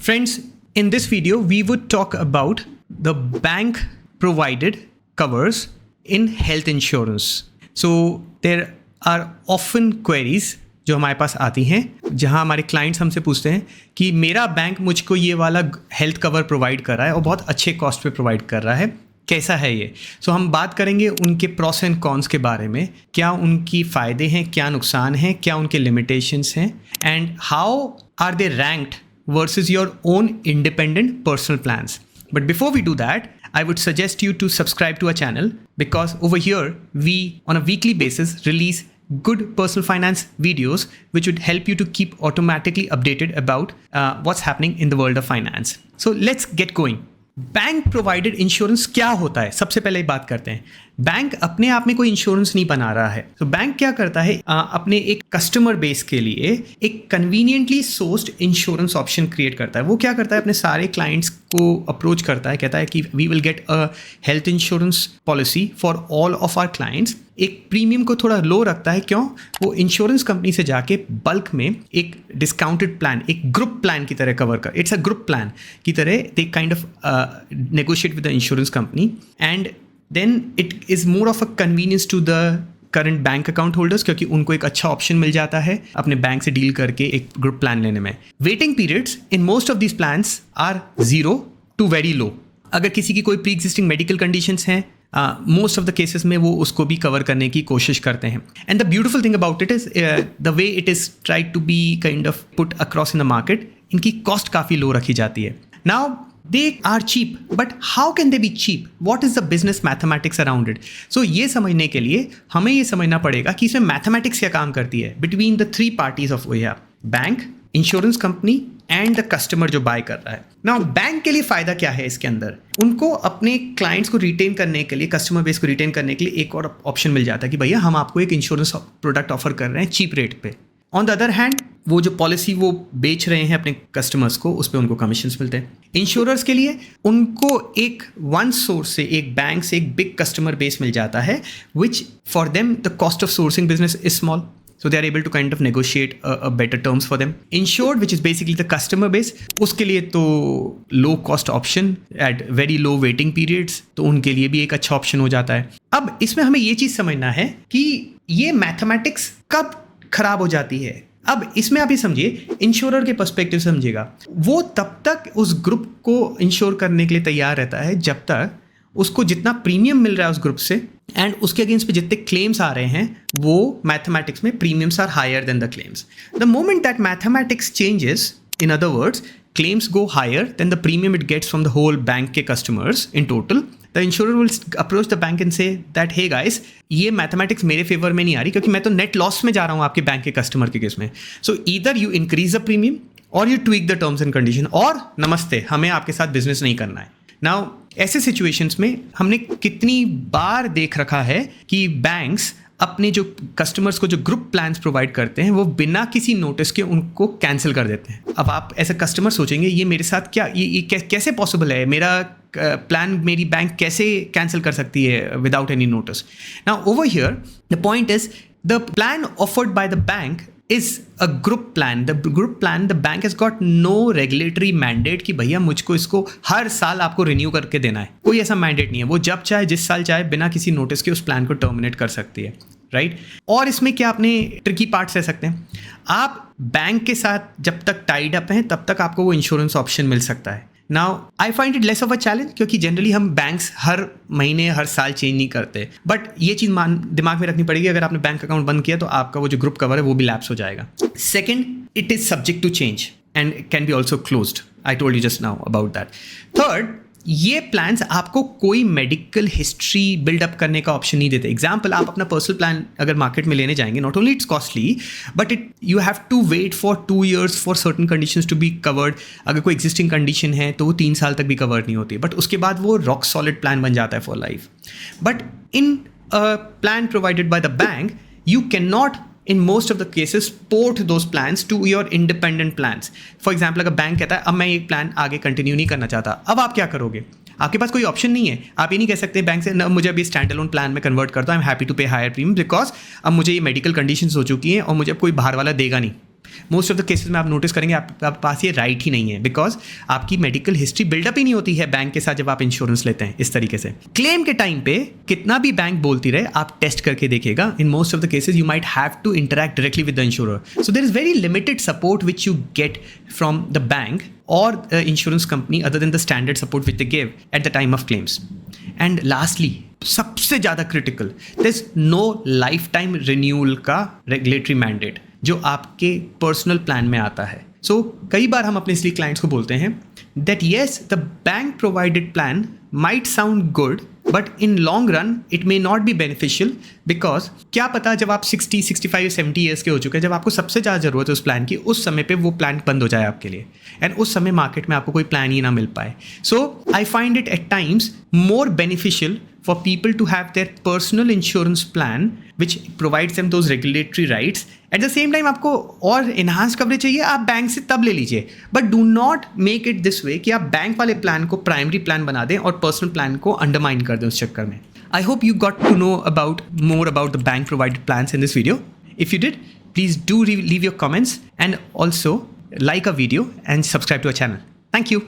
Friends, in this video, we would talk about the bank provided covers in health insurance. So there are often queries जो हमारे पास आती हैं जहां हमारे clients हमसे पूछते हैं कि मेरा बैंक मुझको ये वाला हेल्थ कवर प्रोवाइड कर रहा है और बहुत अच्छे कॉस्ट पे प्रोवाइड कर रहा है, कैसा है ये। सो हम बात करेंगे उनके प्रोस एंड कॉन्स के बारे में, क्या उनकी फ़ायदे हैं, क्या नुकसान हैं, क्या उनके लिमिटेशंस हैं, and how are they ranked versus your own independent personal plans. But before we do that, I would suggest you to subscribe to our channel because over here we on a weekly basis release good personal finance videos which would help you to keep automatically updated about what's happening in the world of finance. So let's get going. Bank provided insurance क्या होता है, सबसे पहले बात करते हैं। Bank अपने आप में कोई इंश्योरेंस नहीं बना रहा है। तो बैंक क्या करता है, अपने एक कस्टमर बेस के लिए एक conveniently sourced insurance option create करता है। वो क्या करता है, अपने सारे क्लाइंट्स को अप्रोच करता है, कहता है कि we will get a health insurance policy for all of our clients. एक प्रीमियम को थोड़ा लो रखता है, क्यों? वो इंश्योरेंस कंपनी से जाके बल्क में एक डिस्काउंटेड प्लान, एक ग्रुप प्लान की तरह कवर कर, इट्स अ ग्रुप प्लान की तरह they kind of negotiate with the insurance company, and then it is more of a convenience to the current bank account holders क्योंकि उनको एक अच्छा ऑप्शन मिल जाता है अपने बैंक से डील करके एक ग्रुप प्लान लेने में। Waiting periods in most of these plans are 0 to very low। अगर किसी की कोई प्री एग्जिस्टिंग मेडिकल कंडीशंस हैं, मोस्ट ऑफ द केसेस में वो उसको भी कवर करने की कोशिश करते हैं। And the beautiful thing about it is the way it is try to be kind of put across in the market, इनकी कॉस्ट काफ़ी लो रखी जाती है। Now they are cheap, but how can they be cheap? What is the business mathematics around it? So ये समझने के लिए हमें ये समझना पड़ेगा कि इसमें मैथमेटिक्स क्या काम करती है between the three parties of we have bank, insurance company and the customer जो बाय कर रहा है। नाउ बैंक के लिए फ़ायदा क्या है इसके अंदर, उनको अपने क्लाइंट्स को रिटेन करने के लिए, कस्टमर बेस को रिटेन करने के लिए एक और ऑप्शन मिल जाता है कि भैया हम आपको एक इंश्योरेंस प्रोडक्ट ऑफर कर रहे हैं चीप रेट पे। ऑन द अदर हैंड वो जो पॉलिसी वो बेच रहे हैं अपने कस्टमर्स को, उस पर उनको कमीशंस मिलते हैं। इंश्योरर्स के लिए उनको एक वन सोर्स से, एक बैंक से एक बिग कस्टमर बेस मिल जाता है, which for them the cost of sourcing business is small, so they are able to kind of negotiate a better terms for them. Insured, which is basically the customer base, उसके लिए तो low cost option at very low waiting periods, तो उनके लिए भी एक अच्छा option हो जाता है। अब इसमें हमें ये चीज़ समझना है कि ये मैथमेटिक्स कब खराब हो जाती है। अब इसमें आप ये समझिए, इंश्योरर के पर्सपेक्टिव समझिएगा, वो तब तक उस ग्रुप को इंश्योर करने के लिए तैयार रहता है जब तक उसको जितना प्रीमियम मिल रहा है उस ग्रुप से एंड उसके अगेंस्ट पे जितने क्लेम्स आ रहे हैं, वो मैथमेटिक्स में premiums are higher than the claims. The moment that mathematics changes, in other words claims go higher than the premium it gets from the whole bank के customers in total, the insurer will approach the bank and say that hey guys, ये mathematics मेरे favour में नहीं आ रही क्योंकि मैं तो net loss में जा रहा हूँ आपके बैंक के कस्टमर के केस में। So either you increase the premium और you tweak the terms and condition, और नमस्ते, हमें आपके साथ बिजनेस नहीं करना है। नाउ ऐसे सिचुएशंस में हमने कितनी बार देख रखा है कि बैंक्स अपने जो कस्टमर्स को जो ग्रुप प्लान्स प्रोवाइड करते हैं वो बिना किसी नोटिस के उनको कैंसिल कर देते हैं। अब आप ऐसे कस्टमर सोचेंगे ये मेरे साथ क्या, ये कैसे पॉसिबल है, मेरा प्लान मेरी बैंक कैसे कैंसिल कर सकती है without any notice. Now over here the point is the plan offered by the bank is a group plan. The group plan, the bank has got no regulatory mandate कि भैया मुझको इसको हर साल आपको रिन्यू करके देना है, कोई ऐसा मैंडेट नहीं है। वो जब चाहे, जिस साल चाहे, बिना किसी नोटिस के उस प्लान को टर्मिनेट कर सकती है, राइट? और इसमें क्या अपने ट्रिकी पार्ट्स रह सकते हैं, आप बैंक के साथ जब तक टाइड अप हैं तब तक आपको वो इंश्योरेंस ऑप्शन मिल सकता है। Now I find it less of a challenge क्योंकि जनरली हम बैंक्स हर महीने हर साल चेंज नहीं करते, बट ये चीज़ दिमाग में रखनी पड़ेगी, अगर आपने बैंक अकाउंट बंद किया तो आपका वो जो ग्रुप कवर है वो भी लैप्स हो जाएगा। Second, it is subject to change and can be also closed, I told you just now about that. Third, ये प्लान्स आपको कोई मेडिकल हिस्ट्री बिल्डअप करने का ऑप्शन नहीं देते। एग्जाम्पल, आप अपना पर्सनल प्लान अगर मार्केट में लेने जाएंगे, not only it's costly but it you have to wait for 2 years for certain conditions to be covered. अगर कोई एग्जिस्टिंग कंडीशन है तो वो 3 साल तक भी कवर नहीं होती, बट उसके बाद वो रॉक सॉलिड प्लान बन जाता है for life. But in plan provided by the bank you can not in most of the cases port those plans to your independent plans. For example, अगर bank कहता है अब मैं एक प्लान आगे कंटिन्यू नहीं करना चाहता, अब आप क्या करोगे? आपके पास कोई ऑप्शन नहीं है। आप ये नहीं कह सकते बैंक से, मुझे अभी स्टैंड अलोन प्लान में कन्वर्ट कर दो, आई एम हैप्पी टू पे हायर प्रीमियम बिकॉज अब मुझे ये मेडिकल कंडीशंस हो चुकी हैं और मुझे अब कोई बाहर वाला देगा नहीं। मोस्ट ऑफ द केसेस में आप नोटिस करेंगे आपके पास ये राइट ही नहीं है, बिकॉज आपकी मेडिकल हिस्ट्री बिल्डअप ही नहीं होती है बैंक के साथ जब आप इंश्योरेंस लेते हैं इस तरीके से। क्लेम के टाइम पे कितना भी बैंक बोलती रहे, आप टेस्ट करके देखिएगा, in most of the cases you might have to interact directly with the insurer. So there is very limited support which you get from the bank or insurance company other than the standard support which they give at the time of claims. And lastly, सबसे ज़्यादा critical, there's no lifetime renewal का regulatory mandate जो आपके personal plan में आता है। So कई बार हम अपने इसलिए clients को बोलते हैं that yes, the bank provided plan might sound good, but in long run it may not be beneficial, because क्या पता जब आप 60, 65, 70 ईयर्स के हो चुके हैं, जब आपको सबसे ज़्यादा ज़रूरत है उस प्लान की, उस समय पे वो प्लान बंद हो जाए आपके लिए, एंड उस समय मार्केट में आपको कोई प्लान ही ना मिल पाए। So I find it at times more beneficial for people to have their personal insurance plan which provides them those regulatory rights. At the same time आपको और enhanced coverage चाहिए, आप बैंक से तब ले लीजिए, but do not make it this way कि आप बैंक वाले प्लान को प्राइमरी प्लान बना दें और पर्सनल प्लान को अंडरमाइन कर दें उस चक्कर में। I hope you got to know more about the bank provided plans in this video. If you did, please do leave your comments and also like our video and subscribe to our channel. Thank you.